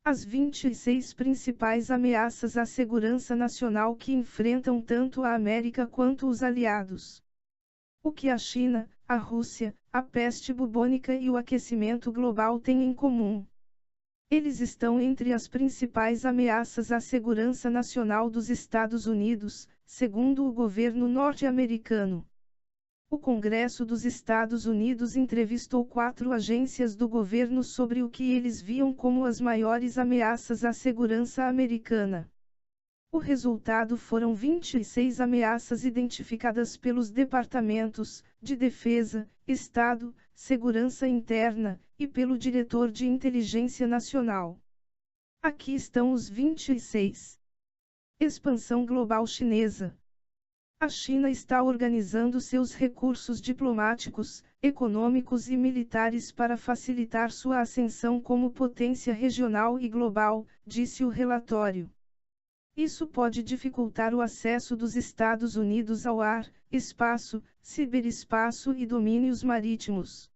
As 26 principais ameaças à segurança nacional que enfrentam tanto a América quanto os aliados. O que a China, a Rússia, a peste bubônica e o aquecimento global têm em comum? Eles estão entre as principais ameaças à segurança nacional dos Estados Unidos, segundo o governo norte-americano. O Congresso dos Estados Unidos entrevistou 4 agências do governo sobre o que eles viam como as maiores ameaças à segurança americana. O resultado foram 26 ameaças identificadas pelos departamentos de Defesa, Estado, Segurança Interna, e pelo Diretor de Inteligência Nacional. Aqui estão os 26. Expansão global chinesa. A China está organizando seus recursos diplomáticos, econômicos e militares para facilitar sua ascensão como potência regional e global, disse o relatório. Isso pode dificultar o acesso dos Estados Unidos ao ar, espaço, ciberespaço e domínios marítimos.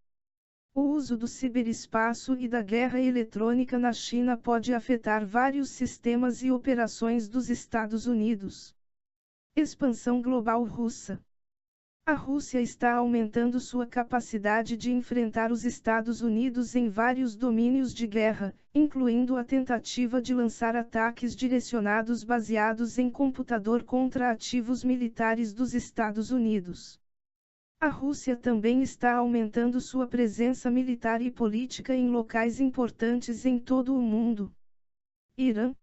O uso do ciberespaço e da guerra eletrônica na China pode afetar vários sistemas e operações dos Estados Unidos. Expansão global russa. A Rússia está aumentando sua capacidade de enfrentar os Estados Unidos em vários domínios de guerra, incluindo a tentativa de lançar ataques direcionados baseados em computador contra ativos militares dos Estados Unidos. A Rússia também está aumentando sua presença militar e política em locais importantes em todo o mundo. Irã.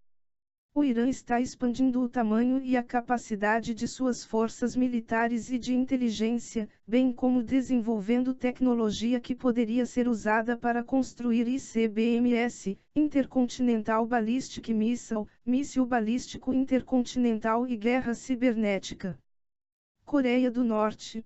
O Irã está expandindo o tamanho e a capacidade de suas forças militares e de inteligência, bem como desenvolvendo tecnologia que poderia ser usada para construir ICBMS, Intercontinental Ballistic Missile, míssil balístico intercontinental e guerra cibernética. Coreia do Norte.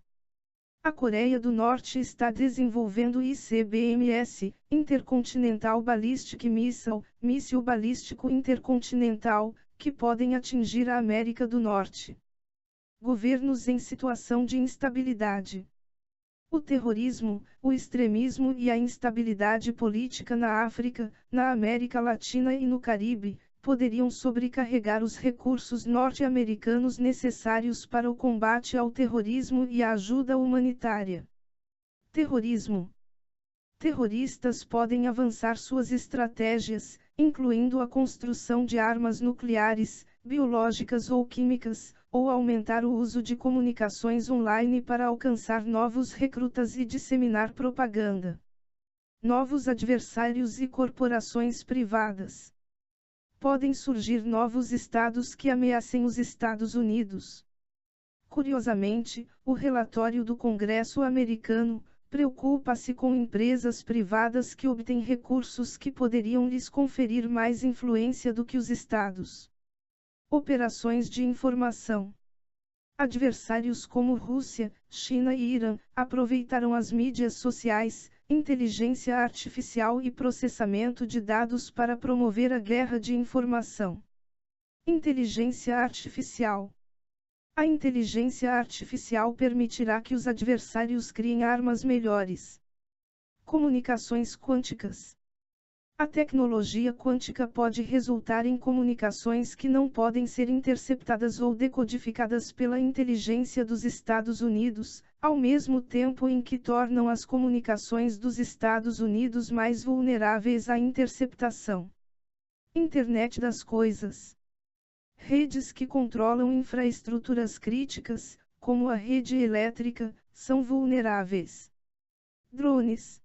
A Coreia do Norte está desenvolvendo ICBMS, Intercontinental Ballistic Missile, míssil balístico intercontinental, que podem atingir a América do Norte. Governos em situação de instabilidade. O terrorismo, o extremismo e a instabilidade política na África, na América Latina e no Caribe poderiam sobrecarregar os recursos norte-americanos necessários para o combate ao terrorismo e a ajuda humanitária. Terrorismo. Terroristas podem avançar suas estratégias, incluindo a construção de armas nucleares, biológicas ou químicas, ou aumentar o uso de comunicações online para alcançar novos recrutas e disseminar propaganda. Novos adversários e corporações privadas. Podem surgir novos estados que ameacem os Estados Unidos. Curiosamente, o relatório do Congresso americano preocupa-se com empresas privadas que obtêm recursos que poderiam lhes conferir mais influência do que os estados. Operações de informação. Adversários como Rússia, China e Irã aproveitaram as mídias sociais, inteligência artificial e processamento de dados para promover a guerra de informação. Inteligência artificial. A inteligência artificial permitirá que os adversários criem armas melhores. Comunicações quânticas. A tecnologia quântica pode resultar em comunicações que não podem ser interceptadas ou decodificadas pela inteligência dos Estados Unidos, ao mesmo tempo em que tornam as comunicações dos Estados Unidos mais vulneráveis à interceptação. Internet das coisas. Redes que controlam infraestruturas críticas, como a rede elétrica, são vulneráveis. Drones.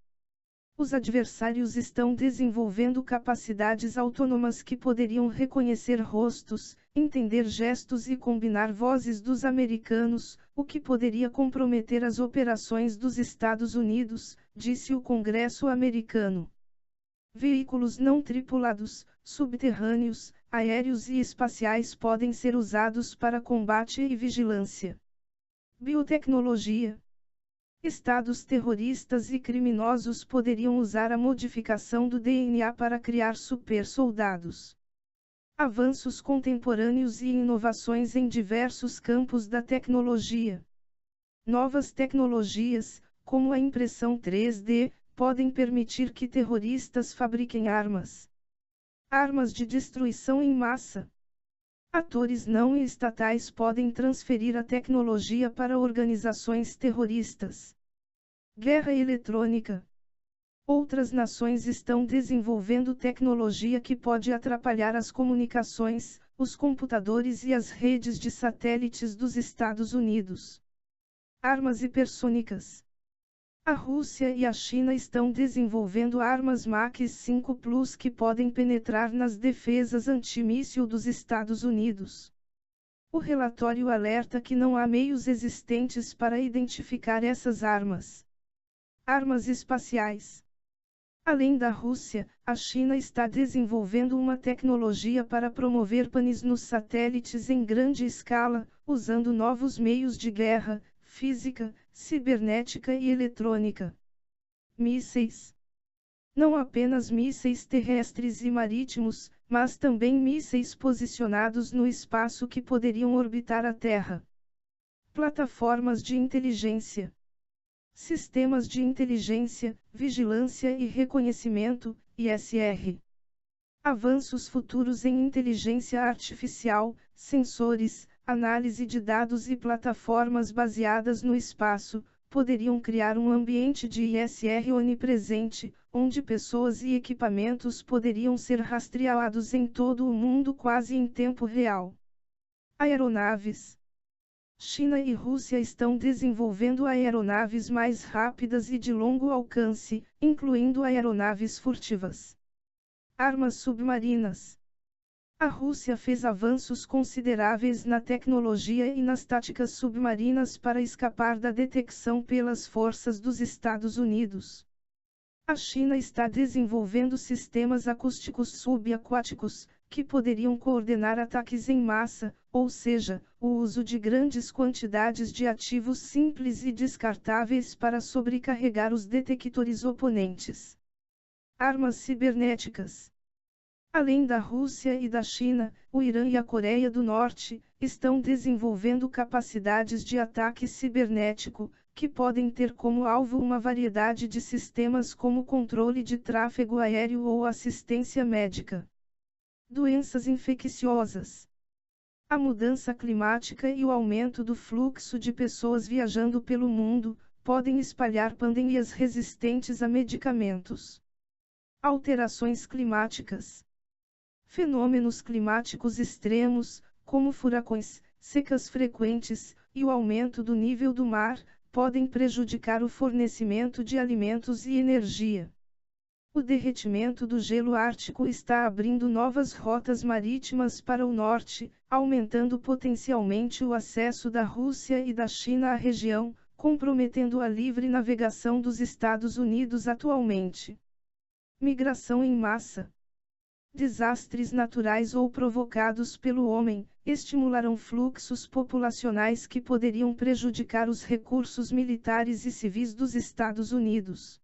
Os adversários estão desenvolvendo capacidades autônomas que poderiam reconhecer rostos, entender gestos e combinar vozes dos americanos, o que poderia comprometer as operações dos Estados Unidos, disse o Congresso americano. Veículos não tripulados, subterrâneos, aéreos e espaciais podem ser usados para combate e vigilância. Biotecnologia. Estados terroristas e criminosos poderiam usar a modificação do DNA para criar supersoldados. Avanços contemporâneos e inovações em diversos campos da tecnologia. Novas tecnologias, como a impressão 3D, podem permitir que terroristas fabriquem armas. Armas de destruição em massa. Atores não estatais podem transferir a tecnologia para organizações terroristas. Guerra eletrônica. Outras nações estão desenvolvendo tecnologia que pode atrapalhar as comunicações, os computadores e as redes de satélites dos Estados Unidos. Armas hipersônicas. A Rússia e a China estão desenvolvendo armas Mach 5 Plus que podem penetrar nas defesas antimíssil dos Estados Unidos. O relatório alerta que não há meios existentes para identificar essas armas. Armas espaciais. Além da Rússia, a China está desenvolvendo uma tecnologia para promover panes nos satélites em grande escala, usando novos meios de guerra, física, cibernética e eletrônica. Mísseis. Não apenas mísseis terrestres e marítimos, mas também mísseis posicionados no espaço que poderiam orbitar a Terra. Plataformas de inteligência. Sistemas de inteligência, vigilância e reconhecimento, ISR. Avanços futuros em inteligência artificial, sensores, análise de dados e plataformas baseadas no espaço, poderiam criar um ambiente de ISR onipresente, onde pessoas e equipamentos poderiam ser rastreados em todo o mundo quase em tempo real. Aeronaves. China e Rússia estão desenvolvendo aeronaves mais rápidas e de longo alcance, incluindo aeronaves furtivas. Armas submarinas. A Rússia fez avanços consideráveis na tecnologia e nas táticas submarinas para escapar da detecção pelas forças dos Estados Unidos. A China está desenvolvendo sistemas acústicos subaquáticos, que poderiam coordenar ataques em massa, ou seja, o uso de grandes quantidades de ativos simples e descartáveis para sobrecarregar os detectores oponentes. Armas cibernéticas. Além da Rússia e da China, o Irã e a Coreia do Norte estão desenvolvendo capacidades de ataque cibernético, que podem ter como alvo uma variedade de sistemas como controle de tráfego aéreo ou assistência médica. Doenças infecciosas. A mudança climática e o aumento do fluxo de pessoas viajando pelo mundo podem espalhar pandemias resistentes a medicamentos. Alterações climáticas. Fenômenos climáticos extremos, como furacões, secas frequentes e o aumento do nível do mar, podem prejudicar o fornecimento de alimentos e energia. O derretimento do gelo ártico está abrindo novas rotas marítimas para o norte, aumentando potencialmente o acesso da Rússia e da China à região, comprometendo a livre navegação dos Estados Unidos atualmente. Migração em massa. Desastres naturais ou provocados pelo homem estimularão fluxos populacionais que poderiam prejudicar os recursos militares e civis dos Estados Unidos.